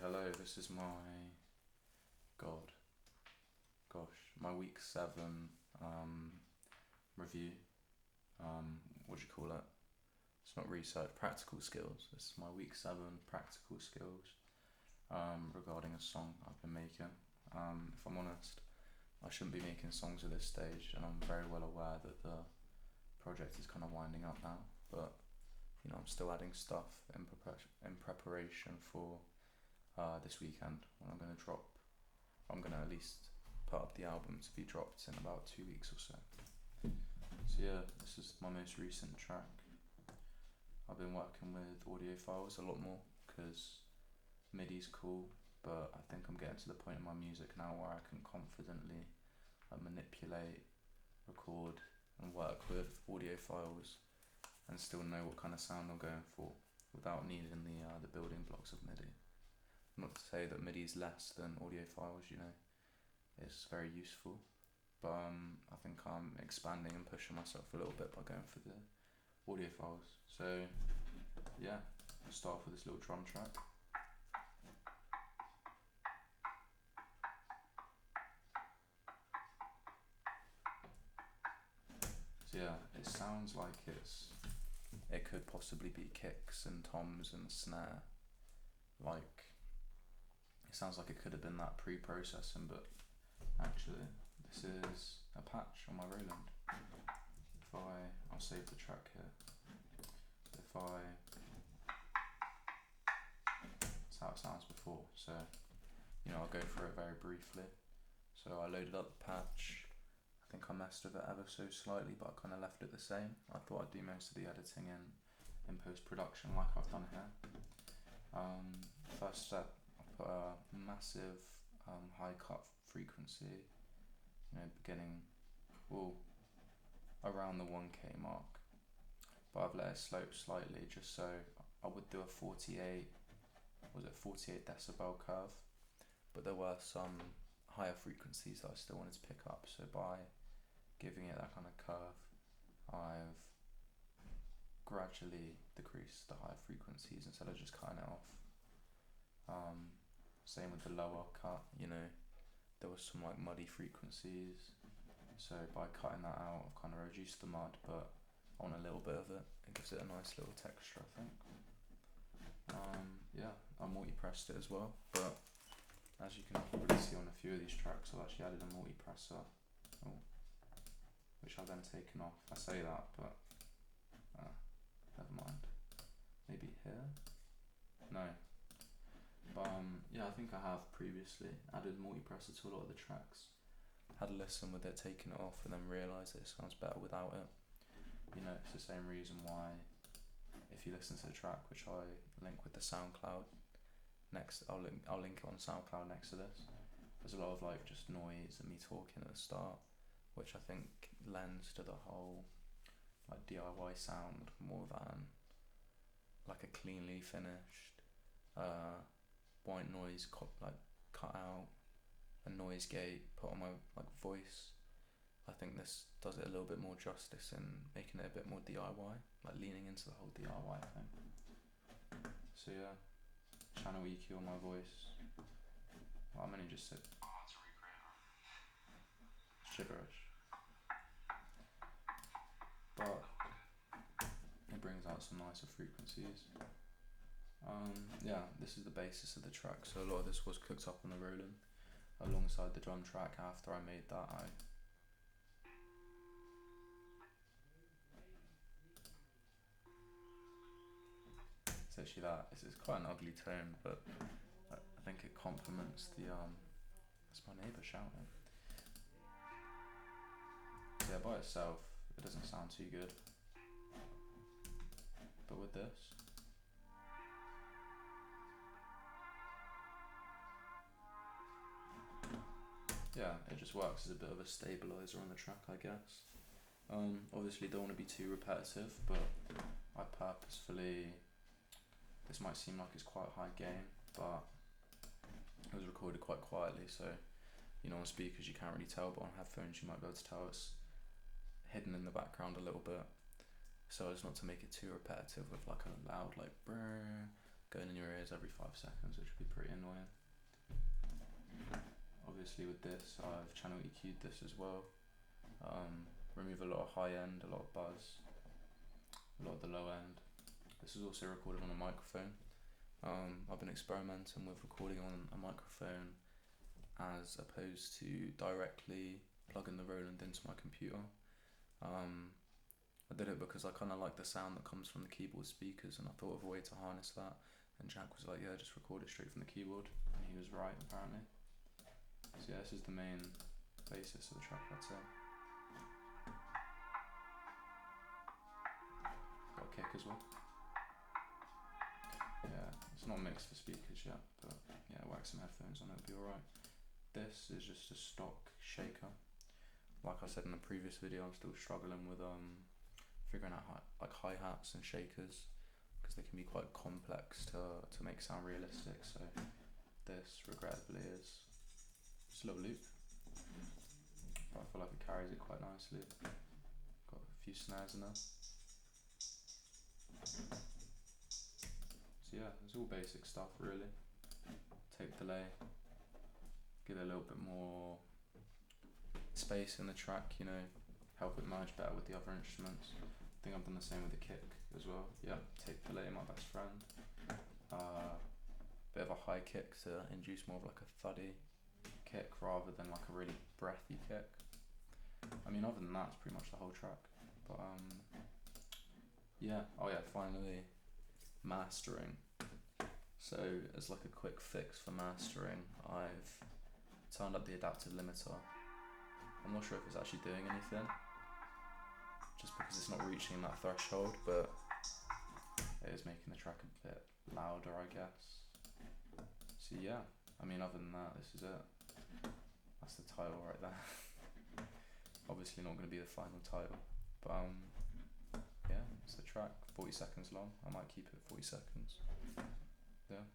Hello, this is God, my week 7 review. What do you call it? It's not research, practical skills. This is my week 7 practical skills regarding a song I've been making. If I'm honest, I shouldn't be making songs at this stage, and I'm very well aware that the project is kind of winding up now, but I'm still adding stuff in preparation for this weekend when I'm gonna at least put up the album to be dropped in about 2 weeks or so. So yeah, this is my most recent track. I've been working with audio files a lot more because MIDI's cool, but I think I'm getting to the point in my music now where I can confidently manipulate, record, and work with audio files and still know what kind of sound I'm going for without needing the building blocks of MIDI. Not to say that MIDI is less than audio files, it's very useful, but I think I'm expanding and pushing myself a little bit by going for the audio files. So yeah, I'll start off with this little drum track. So yeah, it sounds like it could possibly be kicks and toms and snare. Like, it sounds like it could have been that pre-processing, but actually this is a patch on my Roland. I'll save the track here. That's how it sounds before, so I'll go through it very briefly. So I loaded up the patch. I think I messed with it ever so slightly, but I kind of left it the same. I thought I'd do most of the editing in post-production like I've done here. First step, I put a massive high cut frequency, beginning around the 1K mark, but I've let it slope slightly just so I would do a 48 decibel curve, but there were some higher frequencies that I still wanted to pick up, so by giving it that kind of curve, I've gradually decreased the higher frequencies instead of just cutting it off. Same with the lower cut, there was some like muddy frequencies, so by cutting that out I've kind of reduced the mud, but I want a little bit of it. It gives it a nice little texture, I think. Yeah, I multi-pressed it as well, but as you can probably see on a few of these tracks, I've actually added a multi-presser, which I've then taken off. I say that, but never mind. Maybe here? No. But yeah, I think I have previously added multi-presser to a lot of the tracks. Had a listen with it, taken it off, and then realised that it sounds better without it. It's the same reason why, if you listen to the track, which I link with the SoundCloud next, I'll link it on SoundCloud next to this. There's a lot of like just noise and me talking at the start, which I think lends to the whole like DIY sound more than like a cleanly finished white noise cut out, a noise gate put on my like voice. I think this does it a little bit more justice in making it a bit more DIY, like leaning into the whole DIY thing. So yeah, channel EQ on my voice. Well, I'm only just gibberish, but it brings out some nicer frequencies. Yeah, this is the basis of the track, so a lot of this was cooked up on the Roland alongside the drum track. After I made that, it's actually it's quite an ugly tone, but I think it complements that's my neighbour shouting. Yeah, by itself it doesn't sound too good, but with this, yeah, it just works as a bit of a stabilizer on the track, I guess. Obviously don't want to be too repetitive, but I purposefully, this might seem like it's quite high gain, but it was recorded quite quietly, so on speakers you can't really tell, but on headphones you might be able to tell it's hidden in the background a little bit, so as not to make it too repetitive with like a loud like brrr going in your ears every 5 seconds, which would be pretty annoying. Obviously with this, I've channel EQ'd this as well. Remove a lot of high end, a lot of buzz, a lot of the low end. This is also recorded on a microphone. I've been experimenting with recording on a microphone as opposed to directly plugging the Roland into my computer. I did it because I kind of like the sound that comes from the keyboard speakers, and I thought of a way to harness that. And Jack was like, yeah, just record it straight from the keyboard. And he was right, apparently. So yeah, this is the main basis of the track, I'd say. Got a kick as well. Yeah, it's not mixed for speakers yet, but yeah, whack some headphones on it, it'll be alright. This is just a stock shaker. Like I said in the previous video, I'm still struggling with figuring out like hi-hats and shakers, because they can be quite complex to make sound realistic. So this, regrettably, is just a little loop, but I feel like it carries it quite nicely. Got a few snares in there. So yeah, it's all basic stuff really. Tape delay, give it a little bit more space in the track, you know, help it merge better with the other instruments. I think I've done the same with the kick as well. Yeah, tape delay, my best friend. Bit of a high kick to induce more of like a thuddy kick rather than like a really breathy kick. I mean, other than that, it's pretty much the whole track. But yeah, oh yeah, finally mastering. So as like a quick fix for mastering, I've turned up the adaptive limiter. I'm not sure if it's actually doing anything, just because it's not reaching that threshold, but it is making the track a bit louder, I guess. So yeah, I mean, other than that, this is it. That's the title right there. Obviously not going to be the final title, but yeah, it's the track, 40 seconds long. I might keep it 40 seconds. Yeah.